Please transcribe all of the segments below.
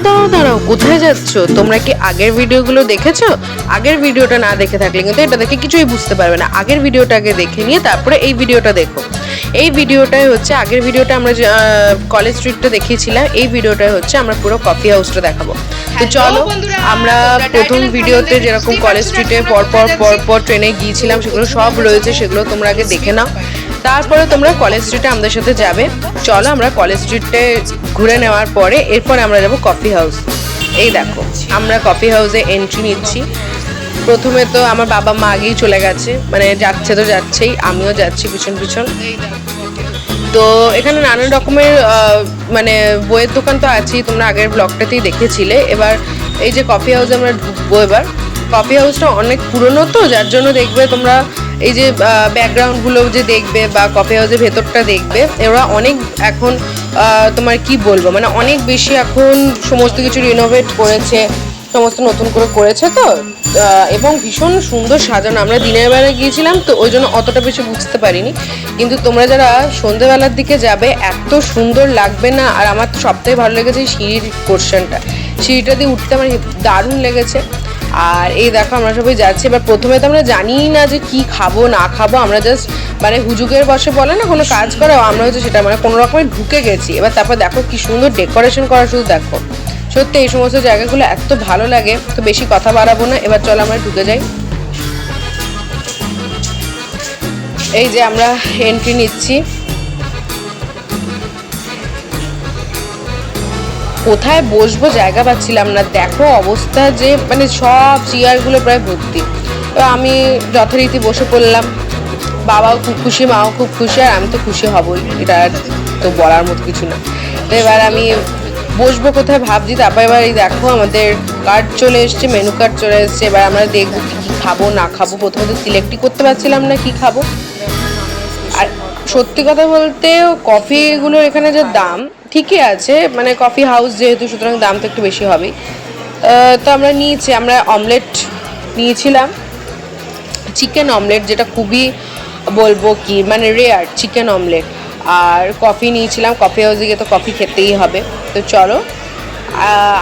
দাঁড়াও দাঁড়াও দাঁড়াও, কোথায় যাচ্ছ? তোমরা কি আগের ভিডিওগুলো দেখেছো? আগের ভিডিওটা না দেখে থাকলে কিন্তু এটা দেখে কিছুই বুঝতে পারবে না। আগের ভিডিওটা আগে দেখে নিয়ে তারপরে এই ভিডিওটা দেখো। এই ভিডিওটাই হচ্ছে আগের ভিডিওটা আমরা কলেজ স্ট্রিটটা দেখিয়েছিলাম, এই ভিডিওটাই হচ্ছে আমরা পুরো কফি হাউসটা দেখাবো। তো চলো, আমরা প্রথম ভিডিওতে যেরকম কলেজ স্ট্রিটে পরপর ট্রেনে গিয়েছিলাম সেগুলো সব রয়েছে, সেগুলো তোমরা আগে দেখে নাও। তারপরে তোমরা কলেজ স্ট্রিটে আমাদের সাথে যাবে। চলো, আমরা কলেজ স্ট্রিটে ঘুরে নেওয়ার পরে এরপরে আমরা যাব কফি হাউস। এই দেখো, আমরা কফি হাউসে এন্ট্রি নিচ্ছি। প্রথমে তো আমার বাবা মা আগেই চলে গেছে, মানে যাচ্ছে তো যাচ্ছেই, আমিও যাচ্ছি পিছন পিছন। তো এখানে নানান রকমের মানে বইয়ের দোকান তো আছেই, তোমরা আগের ব্লগটাতেই দেখেছিলে। এবার এই যে কফি হাউসে আমরা ঢুকবো। এবার কফি হাউসটা অনেক পুরনো তো, যার জন্য দেখবে তোমরা এই যে ব্যাকগ্রাউন্ডগুলো যে দেখবে বা কফি হাউসের ভেতরটা দেখবে, এরা অনেক এখন তোমার কি বলবো, মানে অনেক বেশি এখন সমস্ত কিছু রিনোভেট করেছে, সমস্ত নতুন করে করেছে তো, এবং ভীষণ সুন্দর সাজানো। আমরা দিনের বেলা গিয়েছিলাম তো ওই জন্য অতটা বেশি বুঝতে পারিনি, কিন্তু তোমরা যারা সন্ধ্যেবেলার দিকে যাবে এত সুন্দর লাগবে না। আর আমার তো সবথেকে ভালো লেগেছে এই সিঁড়ির পোর্শনটা, সিঁড়িটা দিয়ে উঠতে আমার দারুণ লেগেছে। আর এই দেখো আমরা সবাই যাচ্ছি। এবার প্রথমে তো আমরা জানিই না যে কি খাবো না খাবো, আমরা জাস্ট মানে হুজুগের বসে বলে না কোনো কাজ করে, আমরা হচ্ছে সেটা মানে কোনো রকমে ঢুকে গেছি। এবার তারপর দেখো কি সুন্দর ডেকোরেশন করা, শুধু দেখো, সত্যি এই সমস্ত জায়গাগুলো এত ভালো লাগে। তো বেশি কথা বাড়াবো না, এবার চলো আমরা ঢুকে যাই। এই যে আমরা এন্ট্রি নিচ্ছি। কোথায় বসবো জায়গা পাচ্ছিলাম না, দেখো অবস্থা যে মানে সব চেয়ারগুলো প্রায় ভর্তি। তো আমি যথারীতি বসে পড়লাম। বাবাও খুব খুশি, মাও খুব খুশি, আর আমি তো খুশি হবই, এটা তো বলার মতো কিছু না। তো এবার আমি বসবো কোথায় ভাবছি, তারপর এবার এই দেখো আমাদের কার্ড চলে এসছে, মেনু কার্ড চলে এসছে। এবার আমরা দেখবো কী কী খাবো না খাবো। প্রথমে তো সিলেক্টই করতে পারছিলাম না কি খাবো। আর সত্যি কথা বলতে কফিগুলোর এখানে যে দাম ঠিকই আছে, মানে কফি হাউস যেহেতু, সুতরাং দাম তো একটু বেশি হবেই। তো আমরা অমলেট নিয়েছিলাম, চিকেন অমলেট, যেটা খুবই বলবো কি মানে রেয়ার চিকেন অমলেট। আর কফি নিয়েছিলাম, কফি হাউসে গিয়ে তো কফি খেতেই হবে। তো চলো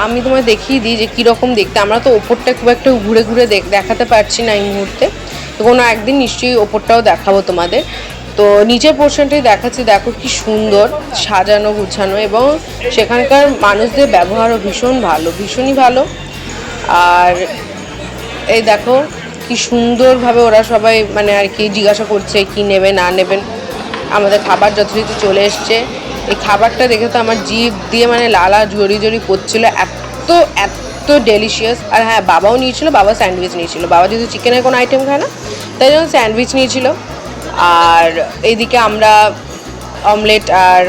আমি তোমায় দেখিয়ে দিই যে কীরকম দেখতে। আমরা তো ওপরটা খুব একটা ঘুরে ঘুরে দেখাতে পারছি না এই মুহূর্তে, তো কোনো একদিন নিশ্চয়ই ওপরটাও দেখাবো তোমাদের। তো নিচের পোর্শনটাই দেখাচ্ছি, দেখো কি সুন্দর সাজানো গুছানো, এবং সেখানকার মানুষদের ব্যবহারও ভীষণ ভালো, ভীষণই ভালো। আর এই দেখো কি সুন্দরভাবে ওরা সবাই মানে আর কি জিজ্ঞাসা করছে কি নেবে না নেবেন। আমাদের খাবার যথারীতি চলে এসছে। এই খাবারটা দেখে তো আমার জিভ দিয়ে মানে লালা জড়ি জড়ি পড়ছিল, এত এত ডেলিশিয়াস। আর হ্যাঁ, বাবাও নিয়েছিল, বাবা স্যান্ডউইচ নিয়েছিল। বাবা যেহেতু চিকেনের কোনো আইটেম খায় না, তাই জন্য স্যান্ডউইচ নিয়েছিল। আর এইদিকে আমরা অমলেট আর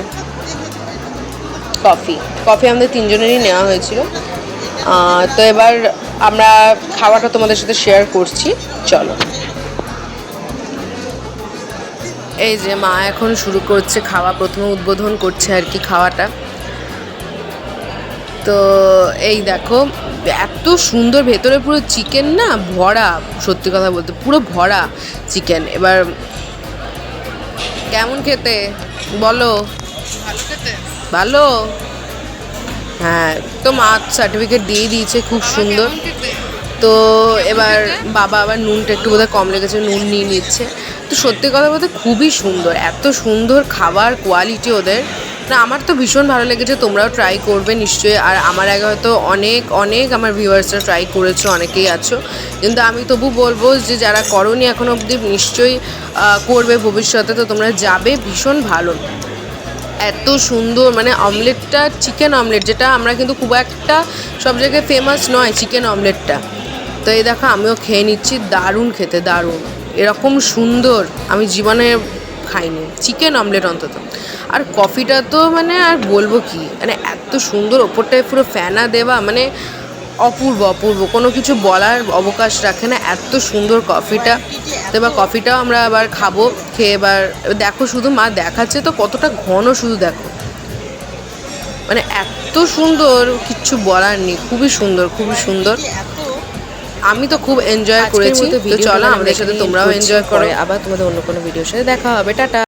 কফি আমাদের তিনজনেরই নেওয়া হয়েছিল। তো এবার আমরা খাওয়াটা তোমাদের সাথে শেয়ার করছি, চলো। এই যে মা এখন শুরু করছে খাওয়া, প্রথমে উদ্বোধন করছে আর কি খাওয়াটা। তো এই দেখো এত সুন্দর, ভেতরে পুরো চিকেন না ভরা, সত্যি কথা বলতে পুরো ভরা চিকেন। এবার কেমন খেতে বলো? ভালো খেতে, ভালো। হ্যাঁ, তো মা সার্টিফিকেট দিয়ে দিয়েছে, খুব সুন্দর। তো এবার বাবা আবার নুনটা একটু বোধহয় কম লেগেছে, নুন নিয়ে নিচ্ছে। তো সত্যি কথা বলতে খুবই সুন্দর, এত সুন্দর খাবার কোয়ালিটি ওদের না, আমার তো ভীষণ ভালো লেগেছে। তোমরাও ট্রাই করবে নিশ্চয়ই। আর আমার আগে হয়তো অনেক অনেক আমার ভিউয়ার্সরা ট্রাই করেছো, অনেকেই আছো, কিন্তু আমি তবু বলবো যে যারা করোনি এখনো অবধি নিশ্চয়ই করবে ভবিষ্যতে। তো তোমরা যাবে, ভীষণ ভালো, এত সুন্দর। মানে অমলেটটা চিকেন অমলেট, যেটা আমরা কিন্তু খুব একটা সব জায়গায় ফেমাস নয় চিকেন অমলেটটা। তো এই দেখো আমিও খেয়ে নিচ্ছি, দারুণ খেতে, দারুণ। এরকম সুন্দর আমি জীবনে খাইনি চিকেন অমলেট অন্তত। আর কফিটা তো মানে আর বলবো কি, মানে এত সুন্দর, ওপরটায় পুরো ফ্যানা দেওয়া, মানে অপূর্ব অপূর্ব, কোনো কিছু বলার অবকাশ রাখে না, এত সুন্দর কফিটা। তো এবার কফিটাও আমরা আবার খাবো, খেয়ে এবার দেখো শুধু মা দেখাচ্ছে তো কতটা ঘন, শুধু দেখো, মানে এত সুন্দর, কিচ্ছু বলার নেই, খুবই সুন্দর, খুবই সুন্দর। আমি তো খুব এনজয় করেছি। তো চলো আমাদের সাথে তোমরাও এনজয় করো। আবার তোমাদের অন্য কোনো ভিডিওর সাথে দেখা হবে, টাটা।